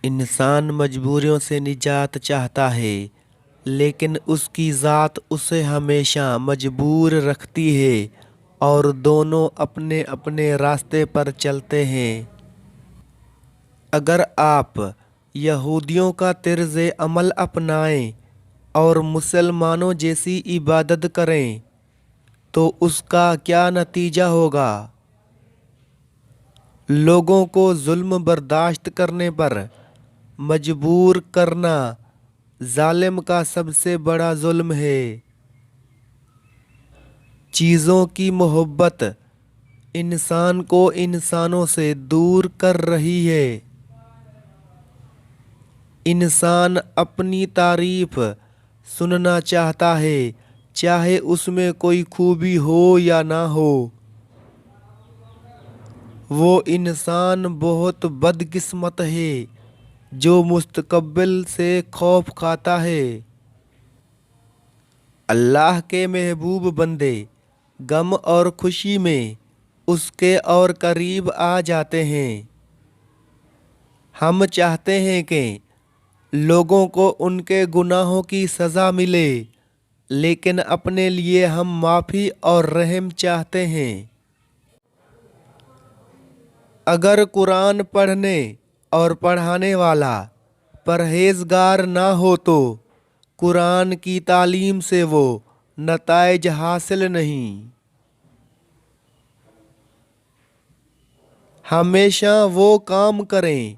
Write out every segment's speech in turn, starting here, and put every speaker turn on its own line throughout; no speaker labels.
انسان مجبوریوں سے نجات چاہتا ہے لیکن اس کی ذات اسے ہمیشہ مجبور رکھتی ہے اور دونوں اپنے اپنے راستے پر چلتے ہیں۔ اگر آپ یہودیوں کا طرز عمل اپنائیں اور مسلمانوں جیسی عبادت کریں تو اس کا کیا نتیجہ ہوگا؟ لوگوں کو ظلم برداشت کرنے پر مجبور کرنا ظالم کا سب سے بڑا ظلم ہے۔ چیزوں کی محبت انسان کو انسانوں سے دور کر رہی ہے۔ انسان اپنی تعریف سننا چاہتا ہے، چاہے اس میں کوئی خوبی ہو یا نہ ہو۔ وہ انسان بہت بدقسمت ہے جو مستقبل سے خوف کھاتا ہے۔ اللہ کے محبوب بندے غم اور خوشی میں اس کے اور قریب آ جاتے ہیں۔ ہم چاہتے ہیں کہ لوگوں کو ان کے گناہوں کی سزا ملے، لیکن اپنے لیے ہم معافی اور رحم چاہتے ہیں۔ اگر قرآن پڑھنے اور پڑھانے والا پرہیزگار نہ ہو تو قرآن کی تعلیم سے وہ نتائج حاصل نہیں۔ ہمیشہ وہ کام کریں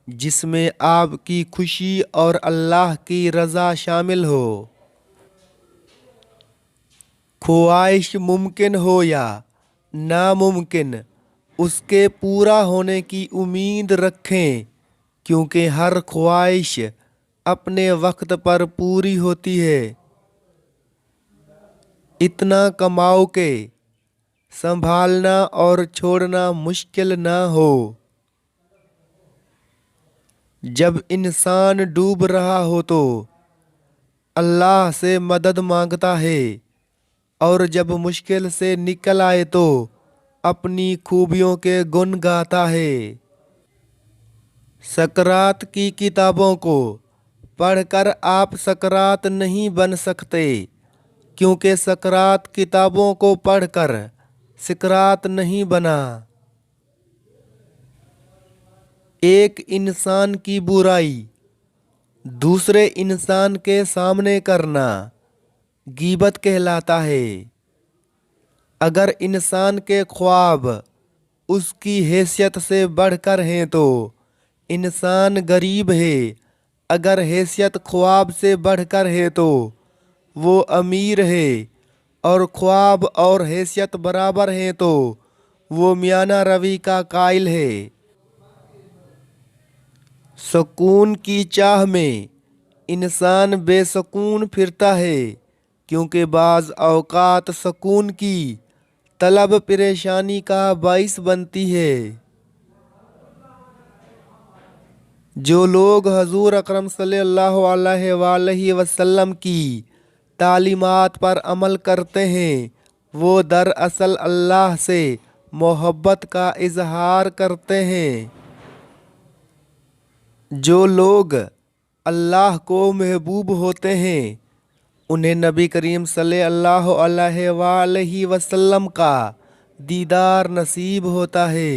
جس میں آپ کی خوشی اور اللہ کی رضا شامل ہو۔ خواہش ممکن ہو یا ناممکن، اس کے پورا ہونے کی امید رکھیں، کیونکہ ہر خواہش اپنے وقت پر پوری ہوتی ہے۔ اتنا کماؤ کہ سنبھالنا اور چھوڑنا مشکل نہ ہو۔ جب انسان ڈوب رہا ہو تو اللہ سے مدد مانگتا ہے، اور جب مشکل سے نکل آئے تو اپنی خوبیوں کے گن گاتا ہے۔ سقراط کی کتابوں کو پڑھ کر آپ سقراط نہیں بن سکتے، کیونکہ سقراط کتابوں کو پڑھ کر سقراط نہیں بنا۔ ایک انسان کی برائی دوسرے انسان کے سامنے کرنا غیبت کہلاتا ہے۔ اگر انسان کے خواب اس کی حیثیت سے بڑھ کر ہیں تو انسان غریب ہے، اگر حیثیت خواب سے بڑھ کر ہے تو وہ امیر ہے، اور خواب اور حیثیت برابر ہیں تو وہ میانہ روی کا قائل ہے۔ سکون کی چاہ میں انسان بے سکون پھرتا ہے، کیونکہ بعض اوقات سکون کی طلب پریشانی کا باعث بنتی ہے۔ جو لوگ حضور اکرم صلی اللہ علیہ وآلہ وسلم کی تعلیمات پر عمل کرتے ہیں، وہ دراصل اللہ سے محبت کا اظہار کرتے ہیں۔ جو لوگ اللہ کو محبوب ہوتے ہیں انہیں نبی کریم صلی اللہ علیہ وآلہ وسلم کا دیدار نصیب ہوتا ہے۔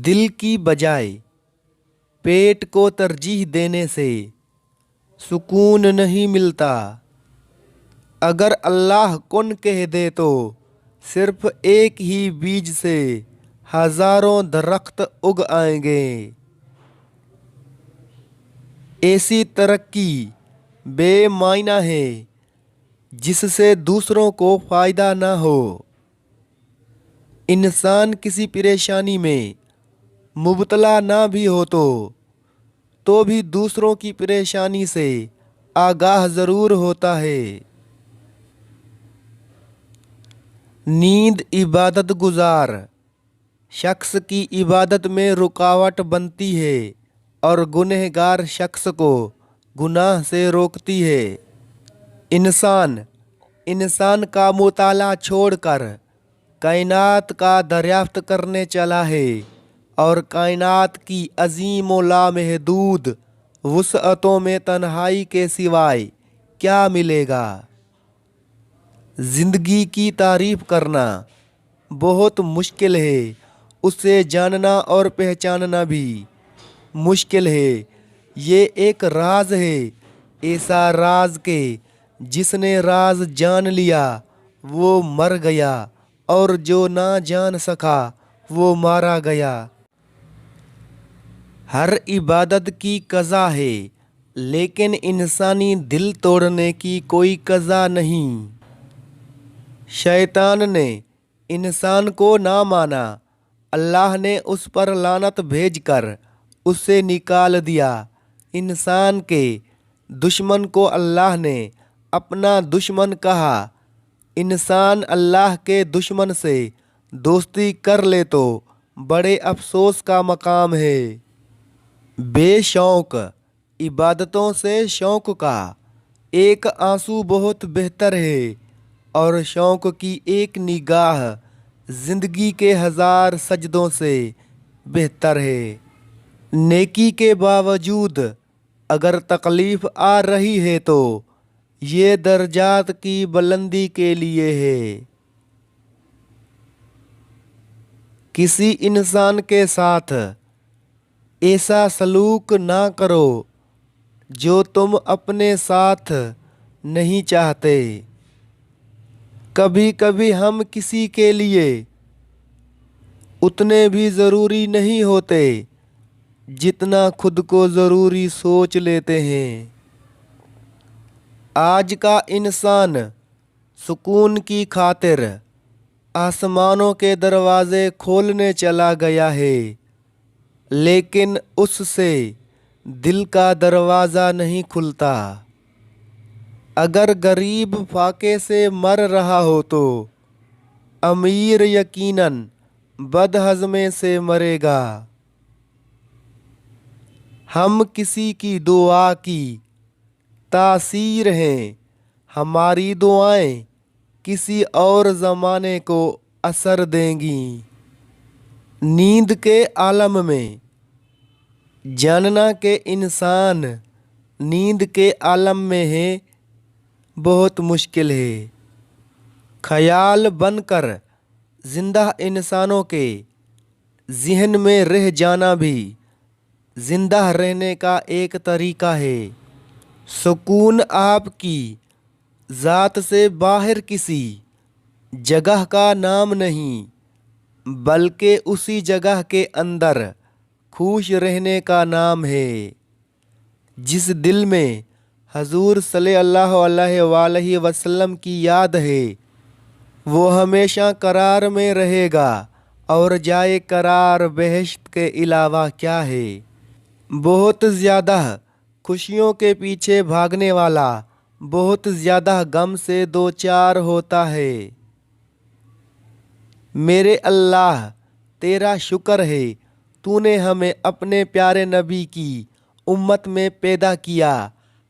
دل کی بجائے پیٹ کو ترجیح دینے سے سکون نہیں ملتا۔ اگر اللہ کن کہہ دے تو صرف ایک ہی بیج سے ہزاروں درخت اگ آئیں گے۔ ایسی ترقی بے معنی ہے جس سے دوسروں کو فائدہ نہ ہو۔ انسان کسی پریشانی میں مبتلا نہ بھی ہو تو بھی دوسروں کی پریشانی سے آگاہ ضرور ہوتا ہے۔ نیند عبادت گزار شخص کی عبادت میں رکاوٹ بنتی ہے اور گنہگار شخص کو گناہ سے روکتی ہے۔ انسان کا مطالعہ چھوڑ کر کائنات کا دریافت کرنے چلا ہے، اور کائنات کی عظیم و لامحدود وسعتوں میں تنہائی کے سوائے کیا ملے گا؟ زندگی کی تعریف کرنا بہت مشکل ہے، اسے جاننا اور پہچاننا بھی مشکل ہے۔ یہ ایک راز ہے، ایسا راز کہ جس نے راز جان لیا وہ مر گیا، اور جو نہ جان سکا وہ مارا گیا۔ ہر عبادت کی قضا ہے، لیکن انسانی دل توڑنے کی کوئی قضا نہیں۔ شیطان نے انسان کو نہ مانا، اللہ نے اس پر لعنت بھیج کر اسے نکال دیا۔ انسان کے دشمن کو اللہ نے اپنا دشمن کہا۔ انسان اللہ کے دشمن سے دوستی کر لے تو بڑے افسوس کا مقام ہے۔ بے شوق عبادتوں سے شوق کا ایک آنسو بہت بہتر ہے، اور شوق کی ایک نگاہ زندگی کے 1000 سجدوں سے بہتر ہے۔ نیکی کے باوجود اگر تکلیف آ رہی ہے تو یہ درجات کی بلندی کے لیے ہے۔ کسی انسان کے ساتھ ایسا سلوک نہ کرو جو تم اپنے ساتھ نہیں چاہتے۔ کبھی کبھی ہم کسی کے لیے اتنے بھی ضروری نہیں ہوتے جتنا خود کو ضروری سوچ لیتے ہیں۔ آج کا انسان سکون کی خاطر آسمانوں کے دروازے کھولنے چلا گیا ہے، لیکن اس سے دل کا دروازہ نہیں کھلتا۔ اگر غریب فاقے سے مر رہا ہو تو امیر یقیناً بد ہضمے سے مرے گا۔ ہم کسی کی دعا کی تاثیر ہیں، ہماری دعائیں کسی اور زمانے کو اثر دیں گی۔ نیند کے عالم میں جاننا کہ انسان نیند کے عالم میں ہے بہت مشکل ہے۔ خیال بن کر زندہ انسانوں کے ذہن میں رہ جانا بھی زندہ رہنے کا ایک طریقہ ہے۔ سکون آپ کی ذات سے باہر کسی جگہ کا نام نہیں، بلکہ اسی جگہ کے اندر خوش رہنے کا نام ہے۔ جس دل میں حضور صلی اللہ علیہ وآلہ وسلم کی یاد ہے وہ ہمیشہ قرار میں رہے گا، اور جائے قرار بہشت کے علاوہ کیا ہے۔ بہت زیادہ خوشیوں کے پیچھے بھاگنے والا بہت زیادہ غم سے دوچار ہوتا ہے۔ میرے اللہ تیرا شکر ہے، تو نے ہمیں اپنے پیارے نبی کی امت میں پیدا کیا۔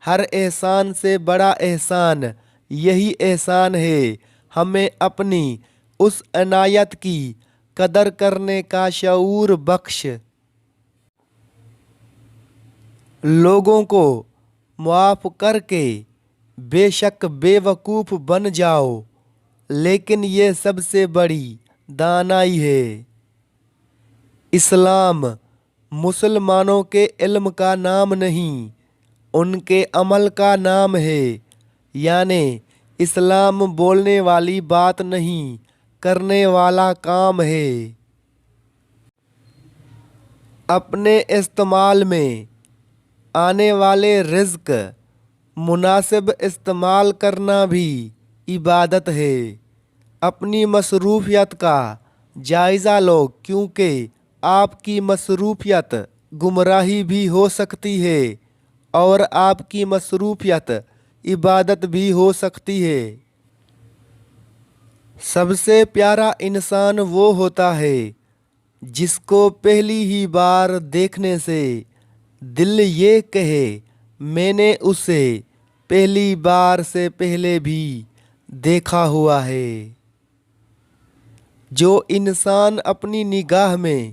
ہر احسان سے بڑا احسان یہی احسان ہے، ہمیں اپنی اس عنایت کی قدر کرنے کا شعور بخش۔ لوگوں کو معاف کر کے بے شک بے وقوف بن جاؤ، لیکن یہ سب سے بڑی دانائی ہے۔ اسلام مسلمانوں کے علم کا نام نہیں، ان کے عمل کا نام ہے۔ یعنی اسلام بولنے والی بات نہیں، کرنے والا کام ہے۔ اپنے استعمال میں آنے والے رزق مناسب استعمال کرنا بھی عبادت ہے۔ اپنی مصروفیت کا جائزہ لو، کیونکہ آپ کی مصروفیت گمراہی بھی ہو سکتی ہے، اور آپ کی مصروفیت عبادت بھی ہو سکتی ہے۔ سب سے پیارا انسان وہ ہوتا ہے جس کو پہلی ہی بار دیکھنے سے دل یہ کہے میں نے اسے پہلی بار سے پہلے بھی دیکھا ہوا ہے۔ جو انسان اپنی نگاہ میں